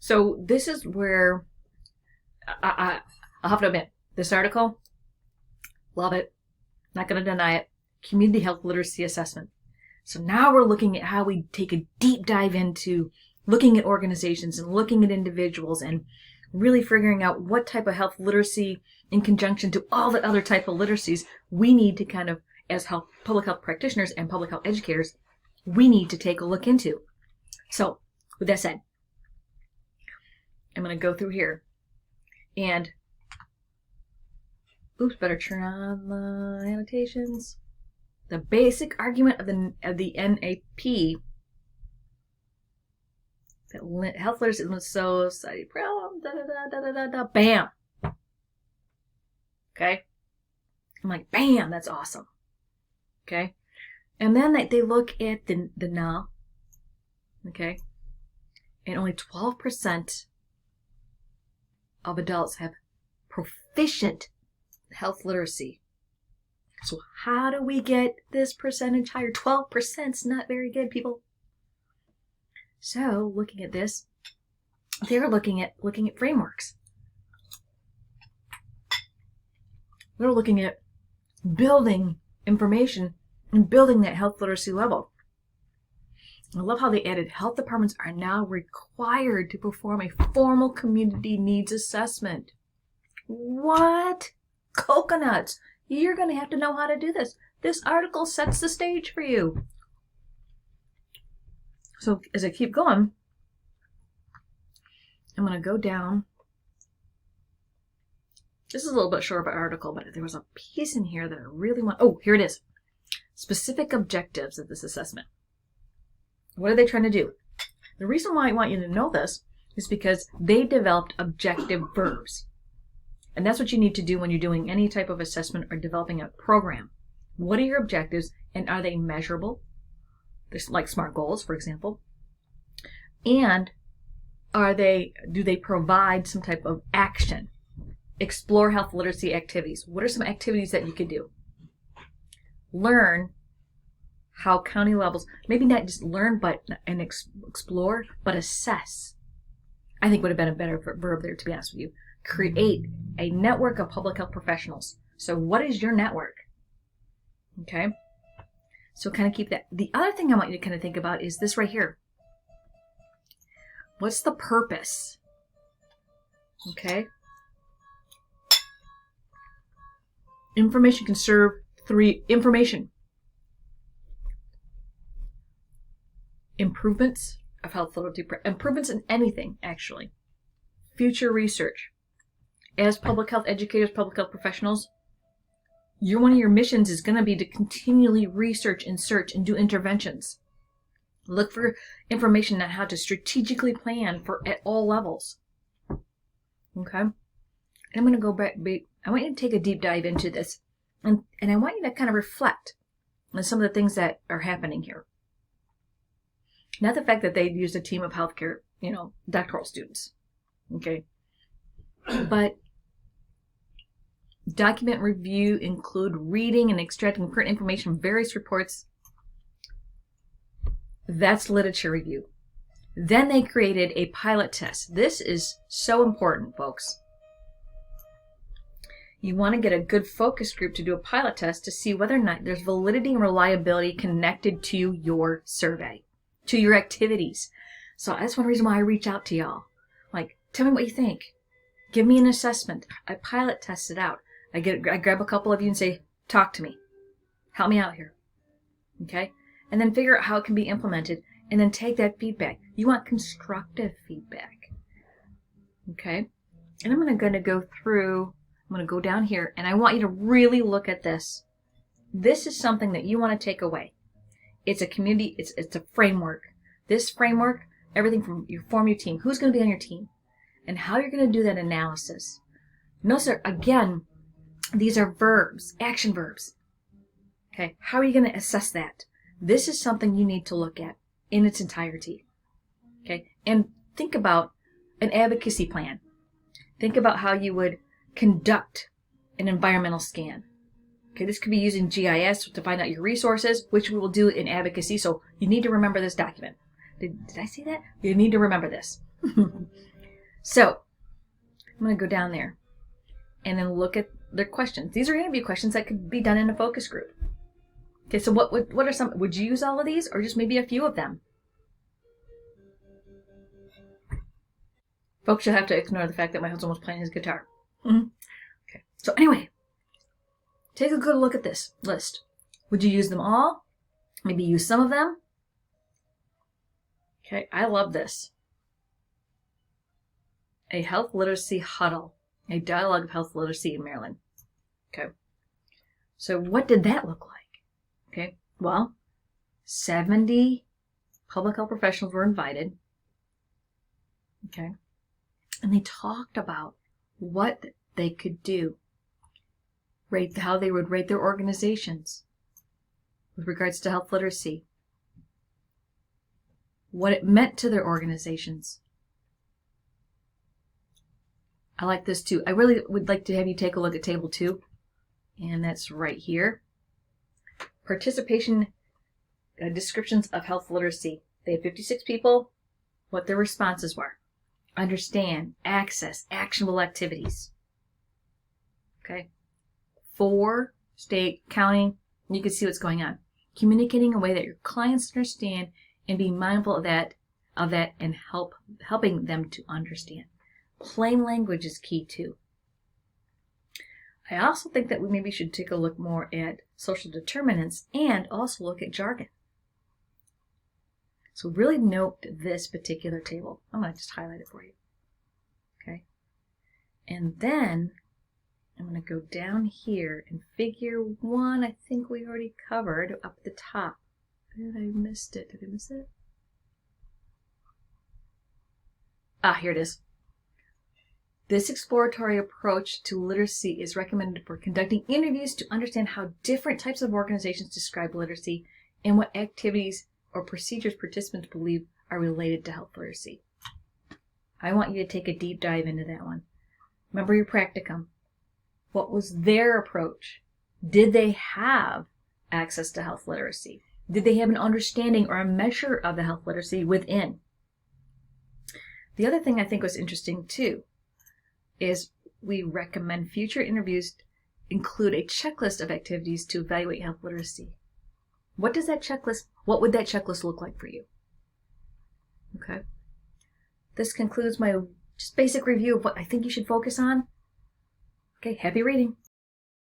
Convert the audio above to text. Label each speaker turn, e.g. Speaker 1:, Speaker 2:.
Speaker 1: So this is where I'll have to admit, this article, love it. Not going to deny it. Community health literacy assessment. So now we're looking at how we take a deep dive into looking at organizations and looking at individuals and really figuring out what type of health literacy in conjunction to all the other type of literacies we need to kind of, as public health practitioners and public health educators, we need to take a look into. So with that said, I'm going to go through here and, better turn on the annotations. The basic argument of the NAP, that health literacy is a society problem, bam. Okay? I'm like, bam, that's awesome. Okay? And then they look at the NA, okay? And only 12% of adults have proficient health literacy. So how do we get this percentage higher? 12% is not very good, people. So looking at this, they're looking at frameworks. They're looking at building information and building that health literacy level. I love how they added health departments are now required to perform a formal community needs assessment. What? Coconuts. You're going to have to know how to do this. This article sets the stage for you. So as I keep going, I'm going to go down. This is a little bit short of an article, but there was a piece in here that I really want. Oh, here it is. Specific objectives of this assessment. What are they trying to do? The reason why I want you to know this is because they developed objective verbs. And that's what you need to do when you're doing any type of assessment or developing a program. What are your objectives, and are they measurable? There's like SMART goals, for example. And do they provide some type of action? Explore health literacy activities. What are some activities that you could do? Learn how county levels, maybe not just learn and explore, but assess. I think would have been a better verb there, to be honest with you. Create a network of public health professionals. So what is your network? Okay. So kind of keep that. The other thing I want you to kind of think about is this right here. What's the purpose? Okay. Information can serve information. Improvements of health literacy, improvements in anything, actually. Future research. As public health educators, public health professionals, one of your missions is going to be to continually research and search and do interventions. Look for information on how to strategically plan at all levels. Okay? And I'm going to go back. I want you to take a deep dive into this. And I want you to kind of reflect on some of the things that are happening here. Not the fact that they used a team of healthcare, doctoral students. Okay? But document review include reading and extracting current information from various reports. That's literature review. Then they created a pilot test. This is so important, folks. You want to get a good focus group to do a pilot test to see whether or not there's validity and reliability connected to your survey, to your activities. So that's one reason why I reach out to y'all. Like, tell me what you think. Give me an assessment. I pilot test it out. I grab a couple of you and say, talk to me. Help me out here. Okay? And then figure out how it can be implemented, and then take that feedback. You want constructive feedback. Okay? And I'm going to go through, I'm going to go down here, and I want you to really look at this. This is something that you want to take away. It's a community, it's a framework. This framework, everything from you form your team, who's going to be on your team, and how you're going to do that analysis. Notice, again, these are verbs, action verbs. Okay, how are you going to assess that? This is something you need to look at in its entirety. Okay, and think about an advocacy plan. Think about how you would conduct an environmental scan. Okay, this could be using GIS to find out your resources, which we will do in advocacy. So you need to remember this document. Did I say that? You need to remember this. So I'm going to go down there and then look at their questions. These are interview questions that could be done in a focus group. Okay, so what are some, would you use all of these or just maybe a few of them? Folks, you'll have to ignore the fact that my husband was playing his guitar. Okay, so anyway, take a good look at this list. Would you use them all? Maybe use some of them? Okay, I love this. A health literacy huddle, a dialogue of health literacy in Maryland. Okay, so what did that look like? Okay, well, 70 public health professionals were invited. Okay, and they talked about what they could do, how they would rate their organizations with regards to health literacy, what it meant to their organizations. I like this too. I really would like to have you take a look at table 2, and that's right here. Participation descriptions of health literacy. They had 56 people, what their responses were. Understand, access, actionable activities. Okay. 4, state, county, you can see what's going on. Communicating in a way that your clients understand and be mindful of that and helping them to understand. Plain language is key too. I also think that we maybe should take a look more at social determinants and also look at jargon. So really note this particular table. I'm going to just highlight it for you. Okay. And then I'm going to go down here and figure 1, I think we already covered up at the top. Did I miss it? Did I miss it? Here it is. This exploratory approach to literacy is recommended for conducting interviews to understand how different types of organizations describe literacy and what activities or procedures participants believe are related to health literacy. I want you to take a deep dive into that one. Remember your practicum. What was their approach? Did they have access to health literacy? Did they have an understanding or a measure of the health literacy within? The other thing I think was interesting too is we recommend future interviews include a checklist of activities to evaluate health literacy. What would that checklist look like for you? Okay. This concludes my just basic review of what I think you should focus on. Okay, happy reading.